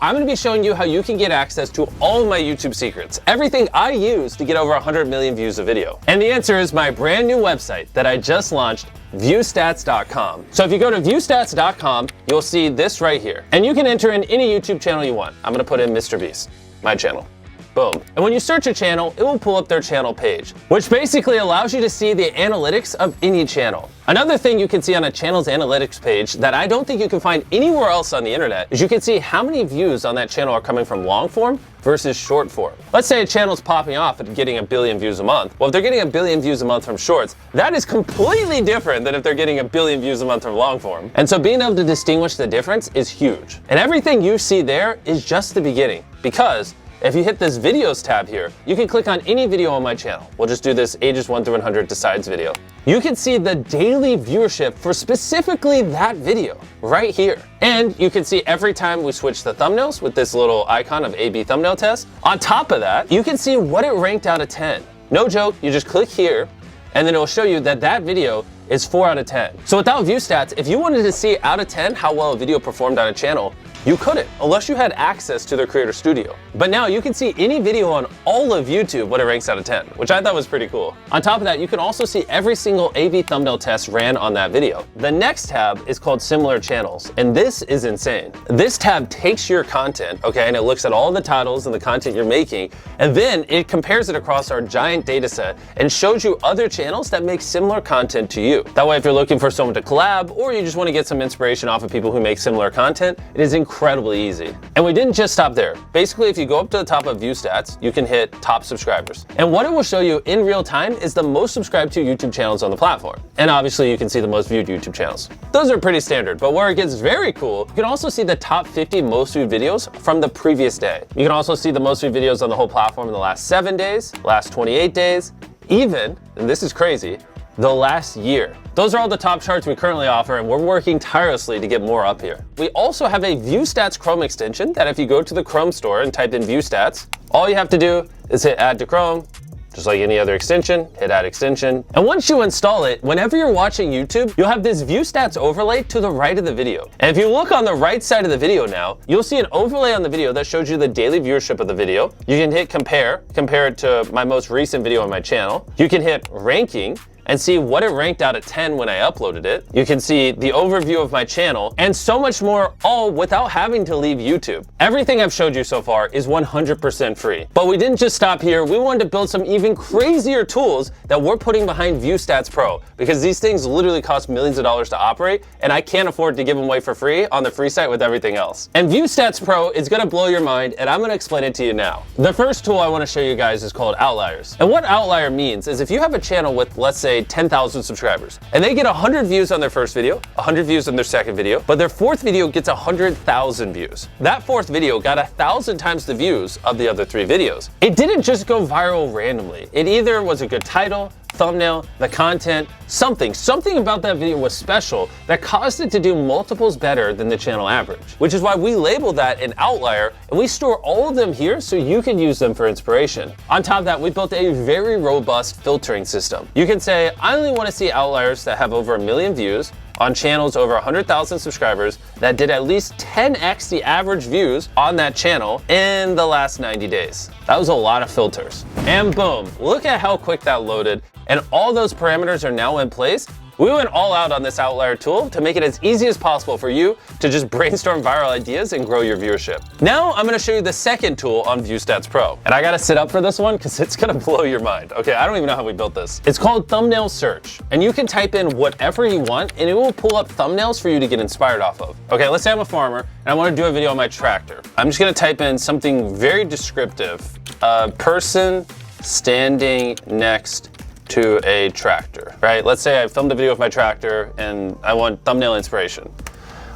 I'm going to be showing you how you can get access to all of my YouTube secrets, everything I use to get over 100 million views a video. And the answer is my brand new website that I just launched, ViewStats.com. So if you go to ViewStats.com, you'll see this right here. And you can enter in any YouTube channel you want. I'm going to put in MrBeast, my channel. Boom. And when you search a channel, it will pull up their channel page, which basically allows you to see the analytics of any channel. Another thing you can see on a channel's analytics page that I don't think you can find anywhere else on the internet is you can see how many views on that channel are coming from long form versus short form. Let's say a channel's popping off and getting 1 billion views a month. Well, if they're getting 1 billion views a month from shorts, that is completely different than if they're getting 1 billion views a month from long form. And so being able to distinguish the difference is huge. And everything you see there is just the beginning, because if you hit this videos tab here, you can click on any video on my channel. We'll just do this ages 1 through 100 decides video. You can see the daily viewership for specifically that video right here. And you can see every time we switch the thumbnails with this little icon of A/B thumbnail test. On top of that, you can see what it ranked out of 10. No joke, you just click here and then it'll show you that that video is 4 out of 10. So without ViewStats, if you wanted to see out of 10 how well a video performed on a channel, you couldn't, unless you had access to their Creator Studio. But now you can see any video on all of YouTube what it ranks out of 10, which I thought was pretty cool. On top of that, you can also see every single A/B thumbnail test ran on that video. The next tab is called Similar Channels, and this is insane. This tab takes your content, okay, and it looks at all the titles and the content you're making, and then it compares it across our giant data set and shows you other channels that make similar content to you. That way, if you're looking for someone to collab, or you just want to get some inspiration off of people who make similar content, it is incredibly easy. And we didn't just stop there. Basically, if you go up to the top of ViewStats, you can hit top subscribers. And what it will show you in real time is the most subscribed to YouTube channels on the platform. And obviously you can see the most viewed YouTube channels. Those are pretty standard, but where it gets very cool, you can also see the top 50 most viewed videos from the previous day. You can also see the most viewed videos on the whole platform in the last 7 days, last 28 days, even, and this is crazy, the last year. Those are all the top charts we currently offer, and we're working tirelessly to get more up here. We also have a ViewStats Chrome extension that if you go to the Chrome store and type in ViewStats, all you have to do is hit add to Chrome, just like any other extension, hit add extension. And once you install it, whenever you're watching YouTube, you'll have this ViewStats overlay to the right of the video. And if you look on the right side of the video now, you'll see an overlay on the video that shows you the daily viewership of the video. You can hit compare it to my most recent video on my channel. You can hit ranking and see what it ranked out of 10 when I uploaded it. You can see the overview of my channel and so much more, all without having to leave YouTube. Everything I've showed you so far is 100% free. But we didn't just stop here. We wanted to build some even crazier tools that we're putting behind ViewStats Pro, because these things literally cost millions of dollars to operate, and I can't afford to give them away for free on the free site with everything else. And ViewStats Pro is gonna blow your mind, and I'm gonna explain it to you now. The first tool I wanna show you guys is called Outliers. And what Outlier means is if you have a channel with, let's say, 10,000 subscribers, and they get 100 views on their first video, 100 views on their second video, but their fourth video gets 100,000 views. That fourth video got 1,000 times the views of the other 3 videos. It didn't just go viral randomly. It either was a good title, thumbnail, the content, something about that video was special that caused it to do multiples better than the channel average, which is why we label that an outlier, and we store all of them here so you can use them for inspiration. On top of that, we built a very robust filtering system. You can say, I only want to see outliers that have over 1 million views on channels over 100,000 subscribers that did at least 10x the average views on that channel in the last 90 days. That was a lot of filters. And boom, look at how quick that loaded. And all those parameters are now in place. We went all out on this outlier tool to make it as easy as possible for you to just brainstorm viral ideas and grow your viewership. Now I'm gonna show you the second tool on ViewStats Pro. And I gotta sit up for this one because it's gonna blow your mind. Okay, I don't even know how we built this. It's called Thumbnail Search. And you can type in whatever you want and it will pull up thumbnails for you to get inspired off of. Okay, let's say I'm a farmer and I wanna do a video on my tractor. I'm just gonna type in something very descriptive. A person standing next to a tractor, right? Let's say I filmed a video of my tractor and I want thumbnail inspiration.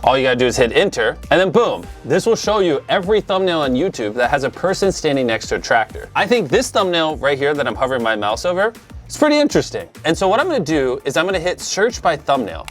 All you gotta do is hit enter, and then boom, this will show you every thumbnail on YouTube that has a person standing next to a tractor. I think this thumbnail right here that I'm hovering my mouse over is pretty interesting. And so what I'm gonna do is I'm gonna hit search by thumbnail.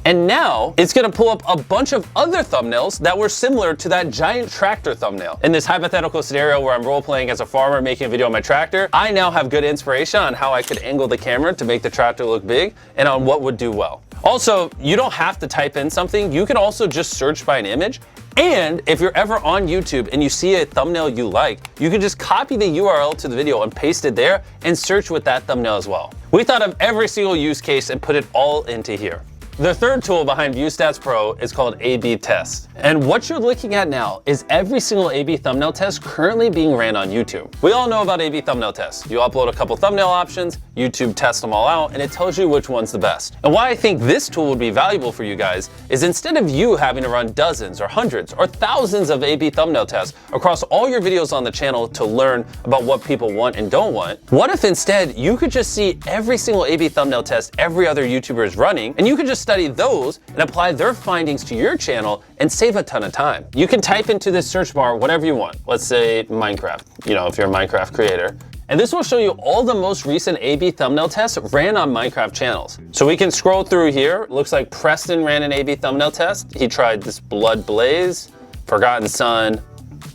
And now it's gonna pull up a bunch of other thumbnails that were similar to that giant tractor thumbnail. In this hypothetical scenario where I'm role-playing as a farmer making a video on my tractor, I now have good inspiration on how I could angle the camera to make the tractor look big and on what would do well. Also, you don't have to type in something. You can also just search by an image And if you're ever on YouTube and you see a thumbnail you like, you can just copy the URL to the video and paste it there and search with that thumbnail as well. We thought of every single use case and put it all into here. The third tool behind ViewStats Pro is called A/B test. And what you're looking at now is every single A/B thumbnail test currently being ran on YouTube. We all know about A/B thumbnail tests. You upload a couple thumbnail options, YouTube tests them all out, and it tells you which one's the best. And why I think this tool would be valuable for you guys is instead of you having to run dozens or hundreds or thousands of A/B thumbnail tests across all your videos on the channel to learn about what people want and don't want, what if instead you could just see every single A/B thumbnail test every other YouTuber is running, and you could just study those and apply their findings to your channel and save a ton of time. You can type into this search bar whatever you want. Let's say Minecraft, if you're a Minecraft creator. And this will show you all the most recent A/B thumbnail tests ran on Minecraft channels. So we can scroll through here. It looks like Preston ran an A/B thumbnail test. He tried this Blood Blaze, Forgotten Son,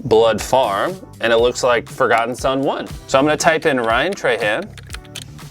Blood Farm, and it looks like Forgotten Son won. So I'm gonna type in Ryan Trahan.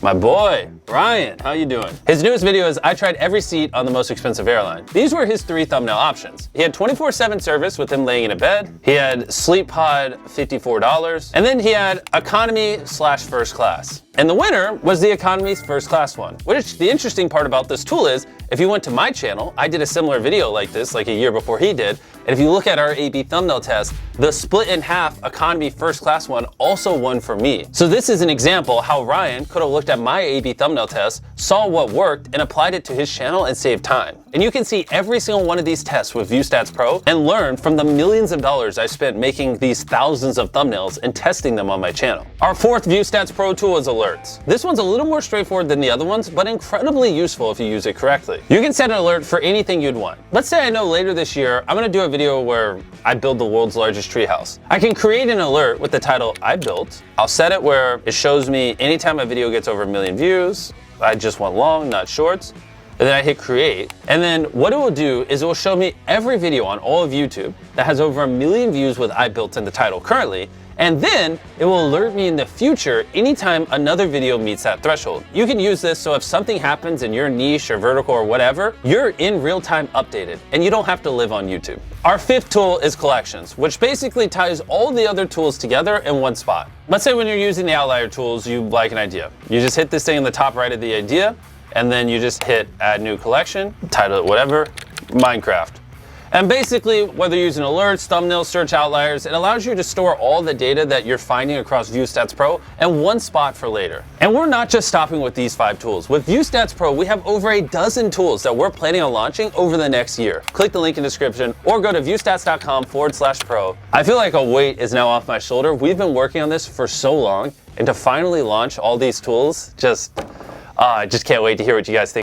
My boy, Ryan, how you doing? His newest video is I tried every seat on the most expensive airline. These were his 3 thumbnail options. He had 24/7 service with him laying in a bed. He had Sleep Pod, $54. And then he had economy/first class. And the winner was the economy's first class one. Which the interesting part about this tool is, if you went to my channel, I did a similar video like this like a year before he did. And if you look at our A/B thumbnail test, the split in half economy first class one also won for me. So this is an example how Ryan could have looked at my A/B thumbnail test, saw what worked, and applied it to his channel and saved time. And you can see every single one of these tests with ViewStats Pro and learn from the millions of dollars I spent making these thousands of thumbnails and testing them on my channel. Our fourth ViewStats Pro tool is alerts. This one's a little more straightforward than the other ones, but incredibly useful if you use it correctly. You can set an alert for anything you'd want. Let's say I know later this year, I'm gonna do a video where I build the world's largest treehouse. I can create an alert with the title I built. I'll set it where it shows me anytime a video gets over 1 million views. I just want long, not shorts. And then I hit create. And then what it will do is it will show me every video on all of YouTube that has over 1 million views with I built in the title currently. And then it will alert me in the future anytime another video meets that threshold. You can use this so if something happens in your niche or vertical or whatever, you're in real time updated and you don't have to live on YouTube. Our fifth tool is collections, which basically ties all the other tools together in one spot. Let's say when you're using the outlier tools, you like an idea. You just hit this thing in the top right of the idea, and then you just hit add new collection, title it whatever, Minecraft. And basically, whether you're using alerts, thumbnails, search outliers, it allows you to store all the data that you're finding across ViewStats Pro in one spot for later. And we're not just stopping with these 5 tools. With ViewStats Pro, we have over a dozen tools that we're planning on launching over the next year. Click the link in the description or go to viewstats.com/pro. I feel like a weight is now off my shoulder. We've been working on this for so long, and to finally launch all these tools, I just can't wait to hear what you guys think.